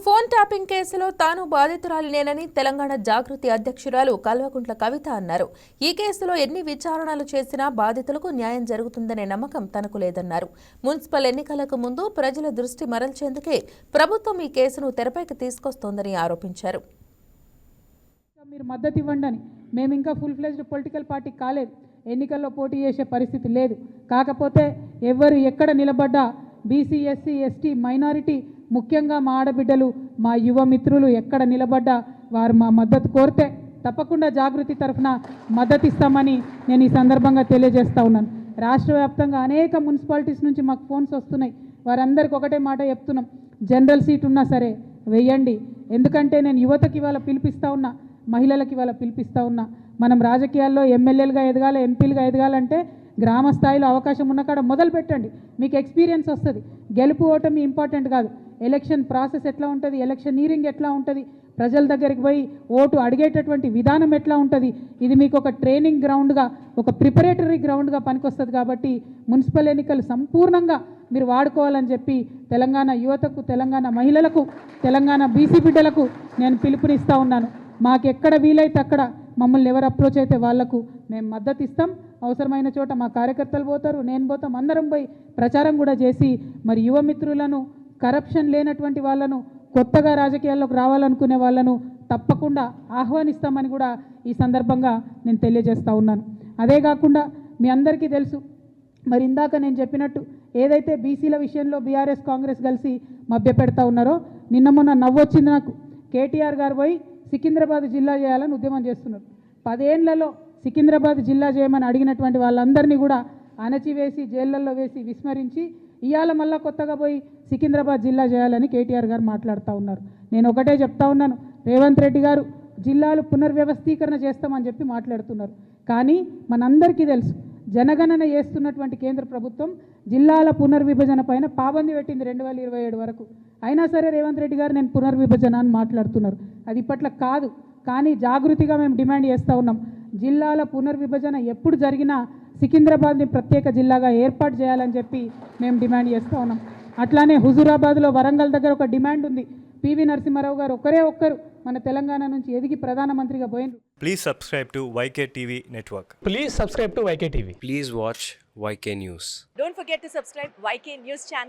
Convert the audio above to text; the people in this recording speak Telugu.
ఫోన్ ట్యాపింగ్ కేసులో తాను బాధితురాలినేనని తెలంగాణ జాగృతి అధ్యక్షురాలు కల్వకుంట్ల కవిత అన్నారు. ఈ కేసులో ఎన్ని విచారణలు చేసినా బాధితులకు న్యాయం జరుగుతుందనే నమ్మకం తనకు లేదన్నారు. మున్సిపల్ ఎన్నికలకు ముందు ప్రజల దృష్టి మరల్చేందుకే ప్రభుత్వం ఈ కేసును తెరపైకి తీసుకొస్తోందని ఆరోపించారు. మీరు మద్దతు ఇవ్వండి అని మేము ఇంకా ఫుల్ ఫ్లెజ్డ్ పొలిటికల్ పార్టీ కాలేదు, ఎన్నికల్లో పోటీ చేసే పరిస్థితి లేదు. కాకపోతే ఎవరు ఎక్కడ నిలబడ్డా బీసీ, ఎస్సీ, ఎస్టీ, మైనారిటీ, ముఖ్యంగా మా ఆడబిడ్డలు, మా యువ మిత్రులు ఎక్కడ నిలబడ్డా వారు మా మద్దతు కోరితే తప్పకుండా జాగృతి తరఫున మద్దతు ఇస్తామని నేను ఈ సందర్భంగా తెలియజేస్తా ఉన్నాను. రాష్ట్ర వ్యాప్తంగా అనేక మున్సిపాలిటీస్ నుంచి మాకు ఫోన్స్ వస్తున్నాయి. వారందరికీ ఒకటే మాట చెప్తున్నాం, జనరల్ సీట్ ఉన్నా సరే వెయ్యండి. ఎందుకంటే నేను యువతకి ఇవాళ పిలిపిస్తూ ఉన్నా, మహిళలకి ఇవాళ పిలిపిస్తూ ఉన్నా. మనం రాజకీయాల్లో ఎమ్మెల్యేలుగా ఎదగాలి, ఎంపీలుగా ఎదగాలంటే గ్రామ స్థాయిలో అవకాశం ఉన్న కాడ మొదలు పెట్టండి, మీకు ఎక్స్పీరియన్స్ వస్తుంది. గెలుపు ఓటమి ఇంపార్టెంట్ కాదు, ఎలక్షన్ ప్రాసెస్ ఎట్లా ఉంటుంది, ఎలక్షనీరింగ్ ఎట్లా ఉంటుంది, ప్రజల దగ్గరికి పోయి ఓటు అడిగేటటువంటి విధానం ఎట్లా ఉంటుంది, ఇది మీకు ఒక ట్రైనింగ్ గ్రౌండ్గా, ఒక ప్రిపరేటరీ గ్రౌండ్గా పనికొస్తుంది. కాబట్టి మున్సిపల్ ఎన్నికలు సంపూర్ణంగా మీరు వాడుకోవాలని చెప్పి తెలంగాణ యువతకు, తెలంగాణ మహిళలకు, తెలంగాణ బీసీ బిడ్డలకు నేను పిలుపునిస్తూ ఉన్నాను. మాకెక్కడ వీలైతే అక్కడ మమ్మల్ని ఎవరు అప్రోచ్ అయితే వాళ్లకు మేము మద్దతు ఇస్తాం. అవసరమైన చోట మా కార్యకర్తలు పోతారు, నేను పోతాం, అందరం పోయి ప్రచారం కూడా చేసి మరి యువ మిత్రులను, కరప్షన్ లేనటువంటి వాళ్ళను, కొత్తగా రాజకీయాల్లోకి రావాలనుకునే వాళ్ళను తప్పకుండా ఆహ్వానిస్తామని కూడా ఈ సందర్భంగా నేను తెలియజేస్తూ ఉన్నాను. అదే కాకుండా మీ అందరికీ తెలుసు, మరి ఇందాక నేను చెప్పినట్టు ఏదైతే బీసీల విషయంలో బీఆర్ఎస్ కాంగ్రెస్ కలిసి మభ్యపెడతా ఉన్నారో, నిన్న మొన్న నవ్వొచ్చింది నాకు. కేటీఆర్ గారు పోయి సికింద్రాబాద్ జిల్లా చేయాలని ఉద్యమం చేస్తున్నారు. 10 ఏళ్లలో సికింద్రాబాద్ జిల్లా చేయమని అడిగినటువంటి వాళ్ళందరినీ కూడా అణచివేసి జైళ్లలో వేసి విస్మరించి ఇవాళ మళ్ళా కొత్తగా పోయి సికింద్రాబాద్ జిల్లా చేయాలని కేటీఆర్ గారు మాట్లాడుతూ ఉన్నారు. నేను ఒకటే చెప్తా ఉన్నాను, రేవంత్ రెడ్డి గారు జిల్లాలు పునర్వ్యవస్థీకరణ చేస్తామని చెప్పి మాట్లాడుతున్నారు. కానీ మనందరికీ తెలుసు, జనగణన చేస్తున్నటువంటి కేంద్ర ప్రభుత్వం జిల్లాల పునర్విభజన పైన పాబంది పెట్టింది 2027 వరకు. అయినా సరే రేవంత్ రెడ్డి గారు నేను పునర్విభజన అని మాట్లాడుతున్నారు. అది ఇప్పట్లో కాదు. కానీ జాగృతిగా మేము డిమాండ్ చేస్తూ ఉన్నాం, జిల్లాల పునర్విభజన ఎప్పుడు జరిగినా సికింద్రాబాద్ని ప్రత్యేక జిల్లాగా ఏర్పాటు చేయాలని చెప్పి మేము డిమాండ్ చేస్తూ ఉన్నాం. అట్లానే హుజూరాబాద్లో, వరంగల్ దగ్గర ఒక డిమాండ్ ఉంది. పివి నరసింహారావు గారు ఒక్కరు మన తెలంగాణ నుంచి ఎదిగి ప్రధానమంత్రిగా పోయినారు. Please subscribe to YK TV Network. Please subscribe to YK TV. Please watch YK News. Don't forget to subscribe YK News channel.